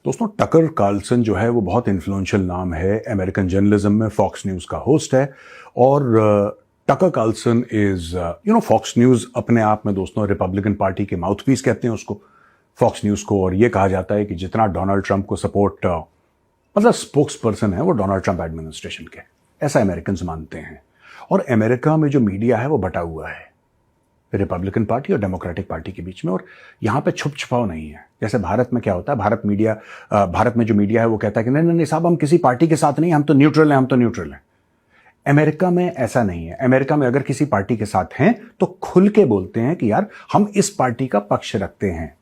दोस्तों, Tucker Carlson जो है वो बहुत इन्फ्लुएंशियल नाम है अमेरिकन जर्नलिज्म में। फॉक्स न्यूज़ का होस्ट है और Tucker Carlson is Fox News अपने आप में दोस्तों रिपब्लिकन पार्टी के माउथपीस कहते हैं उसको, फॉक्स न्यूज़ को। और ये कहा जाता है कि जितना डोनाल्ड ट्रंप को सपोर्ट मतलब स्पोक्स पर्सन है वो डोनाल्ड ट्रंप एडमिनिस्ट्रेशन के, ऐसा अमेरिकन मानते हैं। और अमेरिका में जो मीडिया है वो बटा हुआ है रिपब्लिकन पार्टी और डेमोक्रेटिक पार्टी के बीच में, और यहां पे छुप छुपाव नहीं है। जैसे भारत में क्या होता है, भारत में जो मीडिया है वो कहता है कि नहीं नहीं नहीं साहब, हम किसी पार्टी के साथ नहीं, हम तो न्यूट्रल हैं, हम तो न्यूट्रल हैं। अमेरिका में ऐसा नहीं है। अमेरिका में अगर किसी पार्टी के साथ हैं तो खुल के बोलते हैं कि यार हम इस पार्टी का पक्ष रखते हैं।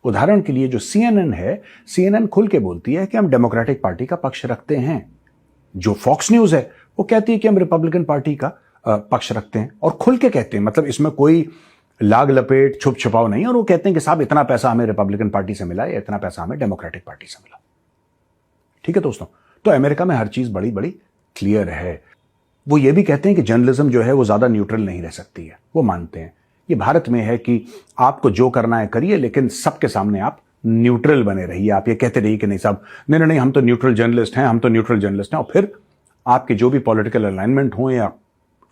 उदाहरण के लिए जो CNN है, CNN खुल के बोलती है कि हम डेमोक्रेटिक पार्टी का पक्ष रखते हैं। जो फॉक्स न्यूज है वो कहती है कि हम रिपब्लिकन पार्टी का पक्ष रखते हैं, और खुल के कहते हैं, मतलब इसमें कोई लाग लपेट छुप छुपाव नहीं है। और वो कहते हैं कि साहब इतना पैसा हमें रिपब्लिकन पार्टी से मिला या इतना पैसा हमें डेमोक्रेटिक पार्टी से मिला। ठीक है दोस्तों, तो अमेरिका में हर चीज बड़ी बड़ी क्लियर है। वो ये भी कहते हैं कि जर्नलिज्म जो है वो ज्यादा न्यूट्रल नहीं रह सकती है, वो मानते हैं। ये भारत में है कि आपको जो करना है करिए, लेकिन सबके सामने आप न्यूट्रल बने रहिए। आप ये कहते रहिए कि नहीं साहब, नहीं नहीं हम तो न्यूट्रल जर्नलिस्ट हैं, हम तो न्यूट्रल जर्नलिस्ट हैं। और फिर आपके जो भी पॉलिटिकल अलाइनमेंट हो या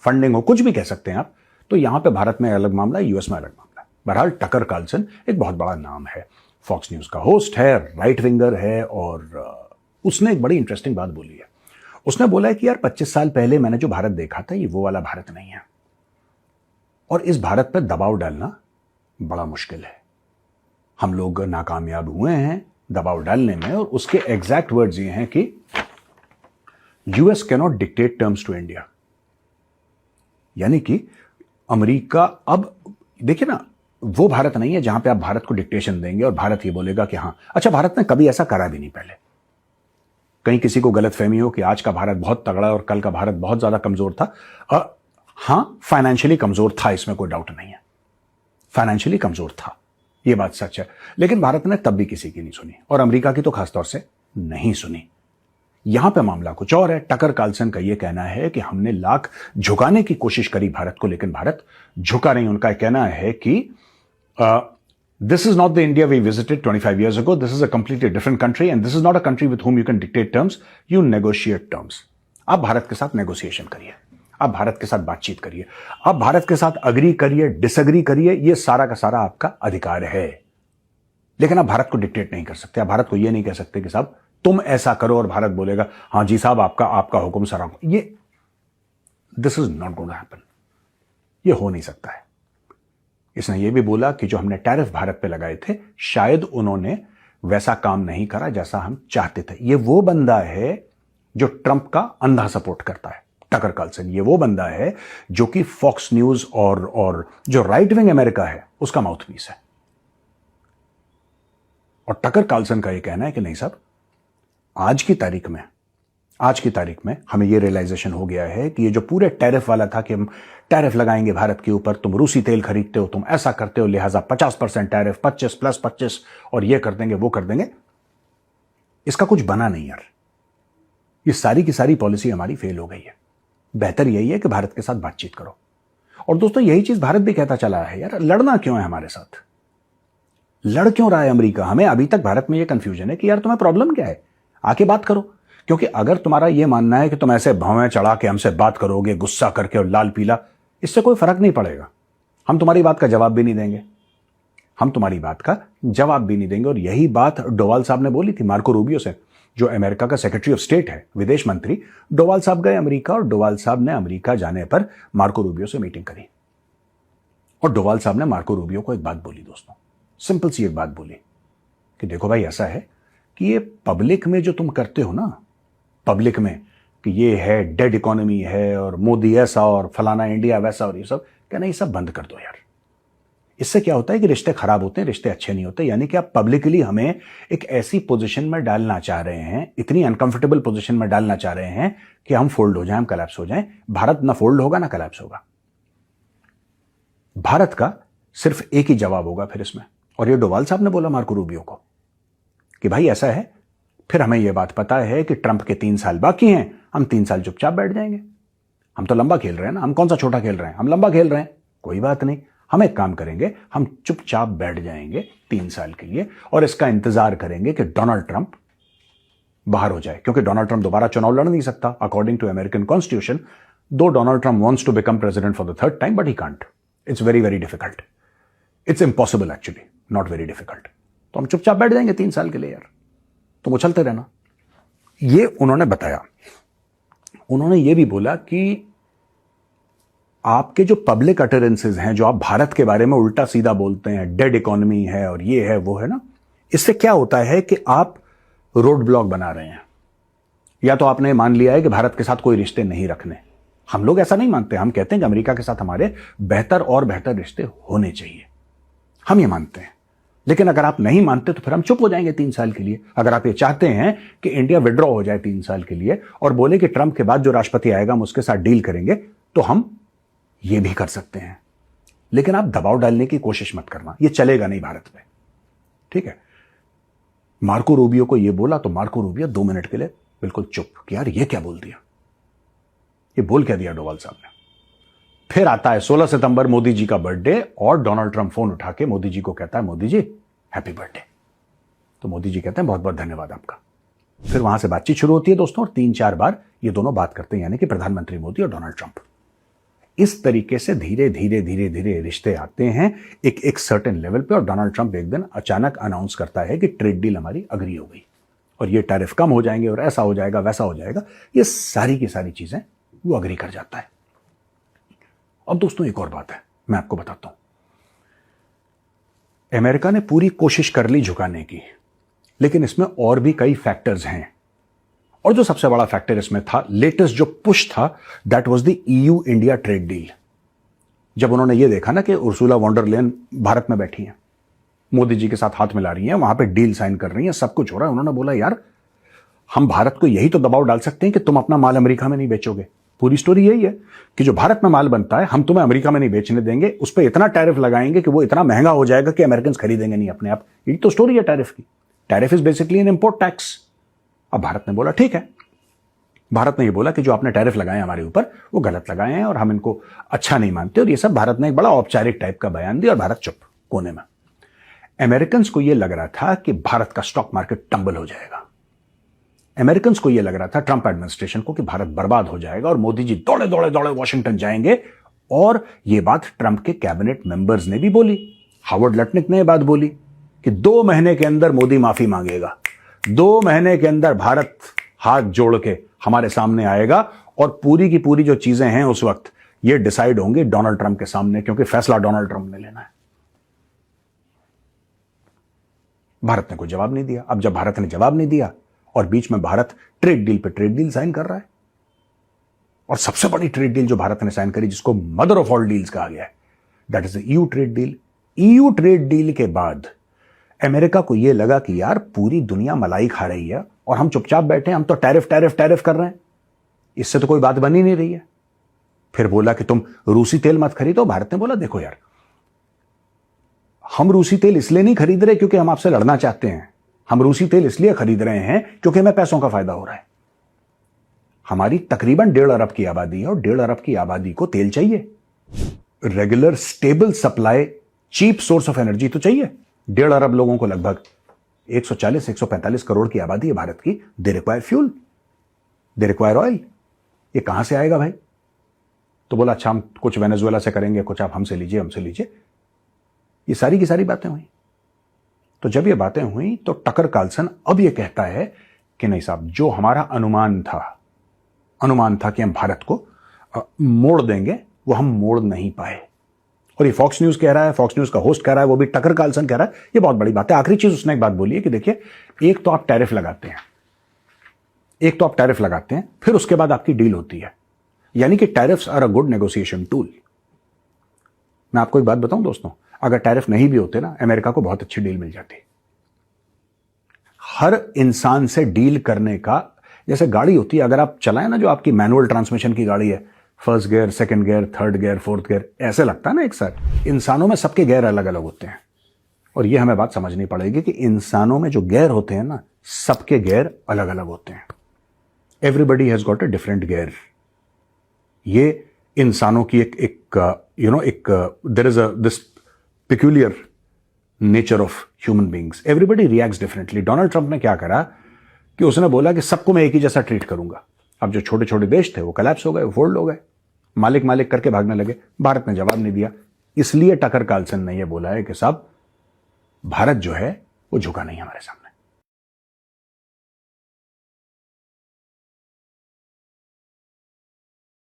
फंडिंग हो, कुछ भी कह सकते हैं आप। तो यहां पे भारत में अलग मामला है, यूएस में अलग मामला है। बहरहाल टकर कार्लसन एक बहुत बड़ा नाम है, फॉक्स न्यूज का होस्ट है, राइट विंगर है। और उसने एक बड़ी इंटरेस्टिंग बात बोली है। उसने बोला है कि यार 25 साल पहले मैंने जो भारत देखा था ये वो वाला भारत नहीं है, और इस भारत पर दबाव डालना बड़ा मुश्किल है। हम लोग नाकामयाब हुए हैं दबाव डालने में, और उसके एग्जैक्ट वर्ड्स ये हैं कि US can not dictate terms to India. यानी कि अमेरिका अब देखिए ना, वो भारत नहीं है जहां पे आप भारत को डिक्टेशन देंगे और भारत ये बोलेगा कि हाँ। अच्छा, भारत ने कभी ऐसा करा भी नहीं पहले। कहीं किसी को गलतफहमी हो कि आज का भारत बहुत तगड़ा और कल का भारत बहुत ज्यादा कमजोर था। हां, फाइनेंशियली कमजोर था, इसमें कोई डाउट नहीं है। फाइनेंशियली कमजोर था, यह बात सच है। लेकिन भारत ने तब भी किसी की नहीं सुनी, और अमेरिका की तो खासतौर से नहीं सुनी। यहां पे मामला कुछ और है। टकर कार्लसन का यह कहना है कि हमने लाख झुकाने की कोशिश करी भारत को, लेकिन भारत झुका नहीं। उनका कहना है कि this is not the India we visited 25 years ago, this is a completely different country and this is not a country with whom you can dictate terms, you negotiate terms। आप भारत के साथ नेगोशिएशन करिए, आप भारत के साथ बातचीत करिए, आप भारत के साथ अग्री करिए, डिसअग्री करिए, यह सारा का सारा आपका अधिकार है। लेकिन आप भारत को डिक्टेट नहीं कर सकते। आप भारत को यह नहीं कह सकते कि साहब तुम ऐसा करो, और भारत बोलेगा हां जी साहब आपका हुक्म सर। ये this is not going to happen, ये हो नहीं सकता है। इसने ये भी बोला कि जो हमने टैरिफ भारत पे लगाए थे, शायद उन्होंने वैसा काम नहीं करा जैसा हम चाहते थे। ये वो बंदा है जो ट्रंप का अंधा सपोर्ट करता है, टकर कार्लसन। ये वो बंदा है जो कि फॉक्स न्यूज और जो राइट विंग अमेरिका है उसका माउथपीस है। और टकर कार्लसन का ये कहना है कि नहीं साहब, आज की तारीख में हमें यह रियलाइजेशन हो गया है कि ये जो पूरे टैरिफ वाला था कि हम टैरिफ लगाएंगे भारत के ऊपर, तुम रूसी तेल खरीदते हो, तुम ऐसा करते हो, लिहाजा 50% टैरिफ, 25 + 25, और ये कर देंगे वो कर देंगे, इसका कुछ बना नहीं यार। ये सारी की सारी पॉलिसी हमारी फेल हो गई है। बेहतर यही है कि भारत के साथ बातचीत करो। और दोस्तों, यही चीज भारत भी कहता चला है, यार लड़ना क्यों है हमारे साथ, लड़ क्यों रहा है अमेरिका। हमें अभी तक भारत में यह कंफ्यूजन है कि यार तुम्हें प्रॉब्लम क्या है, आके बात करो। क्योंकि अगर तुम्हारा यह मानना है कि तुम ऐसे भौवें चढ़ा के हमसे बात करोगे, गुस्सा करके और लाल पीला, इससे कोई फर्क नहीं पड़ेगा। हम तुम्हारी बात का जवाब भी नहीं देंगे, और यही बात डोवाल साहब ने बोली थी मार्को रूबियो से, जो अमेरिका का सेक्रेटरी ऑफ स्टेट है, विदेश मंत्री। डोवाल साहब गए अमेरिका, और डोवाल साहब ने अमेरिका जाने पर मार्को रूबियो से मीटिंग करी। और डोवाल साहब ने मार्को रूबियो को एक बात बोली दोस्तों, सिंपल सी एक बात बोली कि देखो भाई, ऐसा है कि ये पब्लिक में जो तुम करते हो ना, पब्लिक में कि ये है डेड इकोनॉमी है और मोदी ऐसा और फलाना इंडिया वैसा और ये सब, क्या नहीं, सब बंद कर दो यार। इससे क्या होता है कि रिश्ते खराब होते हैं, रिश्ते अच्छे नहीं होते। यानी कि आप पब्लिकली हमें एक ऐसी पोजीशन में डालना चाह रहे हैं, इतनी अनकंफर्टेबल पोजीशन में डालना चाह रहे हैं कि हम फोल्ड हो जाएं, हम कलैप्स हो जाएं। भारत ना फोल्ड होगा ना कलैप्स होगा। भारत का सिर्फ एक ही जवाब होगा फिर इसमें, और ये डोवाल साहब ने बोला मार्को रूबियो को कि भाई ऐसा है, फिर हमें यह बात पता है कि ट्रंप के 3 साल बाकी हैं, हम 3 साल चुपचाप बैठ जाएंगे। हम तो लंबा खेल रहे हैं ना, हम कौन सा छोटा खेल रहे हैं, हम लंबा खेल रहे हैं। कोई बात नहीं, हम एक काम करेंगे, हम चुपचाप बैठ जाएंगे 3 साल के लिए और इसका इंतजार करेंगे कि डोनाल्ड ट्रंप बाहर हो जाए, क्योंकि डोनाल्ड ट्रंप दोबारा चुनाव लड़ नहीं सकता according to American constitution. Though Donald Trump wants to become president for the third time, but he can't. It's very very difficult, it's impossible actually, not very difficult. तो हम चुपचाप बैठ जाएंगे 3 साल के लिए यार, तुम उछलते रहना। ये उन्होंने बताया। उन्होंने ये भी बोला कि आपके जो पब्लिक अटरेंसेज हैं, जो आप भारत के बारे में उल्टा सीधा बोलते हैं, डेड इकोनॉमी है और ये है वो है ना, इससे क्या होता है कि आप रोड ब्लॉक बना रहे हैं। या तो आपने मान लिया है कि भारत के साथ कोई रिश्ते नहीं रखने। हम लोग ऐसा नहीं मानते, हम कहते हैं कि अमेरिका के साथ हमारे बेहतर और बेहतर रिश्ते होने चाहिए, हम ये मानते हैं। लेकिन अगर आप नहीं मानते तो फिर हम चुप हो जाएंगे 3 साल के लिए। अगर आप ये चाहते हैं कि इंडिया विड्रॉ हो जाए 3 साल के लिए और बोले कि ट्रंप के बाद जो राष्ट्रपति आएगा हम उसके साथ डील करेंगे, तो हम ये भी कर सकते हैं। लेकिन आप दबाव डालने की कोशिश मत करना, ये चलेगा नहीं भारत में, ठीक है। मार्को रूबियो को ये बोला तो मार्को रूबियो 2 मिनट के लिए बिल्कुल चुप कि यार ये क्या बोल दिया, ये बोल क्या दिया डोवाल साहब ने। फिर आता है 16 सितंबर मोदी जी का बर्थडे और डोनाल्ड ट्रंप फोन उठा के मोदी जी को कहता है, मोदी जी हैप्पी बर्थडे। तो मोदी जी कहते हैं बहुत बहुत धन्यवाद आपका। फिर वहां से बातचीत शुरू होती है दोस्तों, और 3-4 बार ये दोनों बात करते हैं, यानी कि प्रधानमंत्री मोदी और डोनाल्ड ट्रंप। इस तरीके से धीरे धीरे धीरे धीरे रिश्ते आते हैं एक सर्टेन लेवल पे, और डोनाल्ड ट्रंप एक दिन अचानक अनाउंस करता है कि ट्रेड डील हमारी अग्री हो गई और ये टैरिफ कम हो जाएंगे और ऐसा हो जाएगा वैसा हो जाएगा। ये सारी की सारी चीजें वो अग्री कर जाता है। अब दोस्तों एक और बात है, मैं आपको बताता हूं। अमेरिका ने पूरी कोशिश कर ली झुकाने की, लेकिन इसमें और भी कई फैक्टर्स हैं। और जो सबसे बड़ा फैक्टर इसमें था, लेटेस्ट जो पुश था, that was the EU India trade deal. जब उन्होंने ये देखा ना कि Ursula von der Leyen Bharat में बैठी हैं, मोदी जी के साथ हाथ मिला रही हैं, वहां पे डील साइन कर रही हैं, सब कुछ हो रहा है, उन्होंने बोला यार हम भारत को यही तो दबाव डाल सकते हैं कि तुम अपना माल अमेरिका में नहीं बेचोगे। पूरी स्टोरी यही है कि जो भारत में माल बनता है हम तुम्हें अमेरिका में नहीं बेचने देंगे, उस पर इतना टैरिफ लगाएंगे कि वो इतना महंगा हो जाएगा कि अमेरिकन खरीदेंगे नहीं अपने आप। यही तो स्टोरी है टैरिफ की। Tariff is basically an import tax. अब भारत ने बोला ठीक है, भारत ने ये बोला कि जो आपने टैरिफ लगाए हमारे ऊपर वो गलत लगाए हैं और हम इनको अच्छा नहीं मानते, और ये सब भारत ने एक बड़ा औपचारिक टाइप का बयान दिया और भारत चुप कोने में। अमेरिकन को यह लग रहा था कि भारत का स्टॉक मार्केट टंबल हो जाएगा। अमेरिकन को यह लग रहा था, ट्रंप एडमिनिस्ट्रेशन को, कि भारत बर्बाद हो जाएगा और मोदी जी दौड़े दौड़े दौड़े वॉशिंगटन जाएंगे। और यह बात ट्रंप के कैबिनेट मेंबर्स ने भी बोली। हावर्ड लटनिक ने यह बात बोली कि 2 महीने के अंदर मोदी माफी मांगेगा, 2 महीने के अंदर भारत हाथ जोड़ के हमारे सामने आएगा और पूरी की पूरी जो चीजें हैं उस वक्त ये डिसाइड होंगी डोनाल्ड ट्रंप के सामने, क्योंकि फैसला डोनाल्ड ट्रंप ने लेना है। भारत ने कोई जवाब नहीं दिया। अब जब भारत ने जवाब नहीं दिया और बीच में भारत ट्रेड डील पे ट्रेड डील साइन कर रहा है, और सबसे बड़ी ट्रेड डील जो भारत ने साइन करी, जिसको मदर ऑफ ऑल डील्स कहा गया है, that is the EU trade deal. EU trade deal के बाद अमेरिका को यह लगा कि यार पूरी दुनिया मलाई खा रही है और हम चुपचाप बैठे हैं, हम तो टैरिफ टैरिफ टैरिफ कर रहे हैं, इससे तो कोई बात बन ही नहीं रही है। फिर बोला कि तुम रूसी तेल मत खरीदो। भारत ने बोला देखो यार, हम रूसी तेल इसलिए नहीं खरीद रहे क्योंकि हम आपसे लड़ना चाहते हैं, हम रूसी तेल इसलिए खरीद रहे हैं क्योंकि हमें पैसों का फायदा हो रहा है। हमारी तकरीबन 1.5 अरब की आबादी है और 1.5 अरब की आबादी को तेल चाहिए, regular stable supply, cheap source of energy तो चाहिए। 1.5 अरब लोगों को, लगभग 140-145 करोड़ की आबादी है भारत की, they require fuel, they require oil. ये कहां से आएगा भाई? तो बोला अच्छा हम कुछ वेनेजुएला से करेंगे, कुछ आप हमसे लीजिए हमसे लीजिए। ये सारी की सारी बातें हुई। तो जब ये बातें हुई तो टकर कार्लसन अब ये कहता है कि नहीं साहब, जो हमारा अनुमान था कि हम भारत को मोड़ देंगे, वो हम मोड़ नहीं पाए। और ये फॉक्स न्यूज कह रहा है, फॉक्स न्यूज का होस्ट कह रहा है, वो भी टकर कार्लसन कह रहा है। ये बहुत बड़ी बात है। आखिरी चीज उसने एक बात बोली है कि देखिए, एक तो आप टैरिफ लगाते हैं, फिर उसके बाद आपकी डील होती है, यानी कि tariffs are a good negotiation tool. मैं आपको एक बात बताऊं दोस्तों, अगर टैरिफ नहीं भी होते ना, अमेरिका को बहुत अच्छी डील मिल जाती। हर इंसान से डील करने का, जैसे गाड़ी होती है, अगर आप चलाएं ना, जो आपकी मैनुअल ट्रांसमिशन की गाड़ी है, first gear, second gear, third gear, fourth gear, ऐसे लगता है ना एक साथ। इंसानों में सबके गियर अलग अलग होते हैं, और यह हमें बात समझनी पड़ेगी कि इंसानों में जो गियर होते हैं ना, सबके गियर अलग अलग होते हैं। Everybody has got a different gear. ये इंसानों की एक there is this peculiar nature of human beings. Everybody reacts differently. Donald Trump ने क्या करा कि उसने बोला कि सबको मैं एक ही जैसा ट्रीट करूंगा. अब जो छोटे छोटे देश थे वो कोलैप्स हो गए, वो फोल्ड हो गए, मालिक मालिक करके भागने लगे. भारत ने जवाब नहीं दिया. इसलिए टकर कार्लसन ने यह बोला है कि साहब भारत जो है वो झुका नहीं हमारे सामने.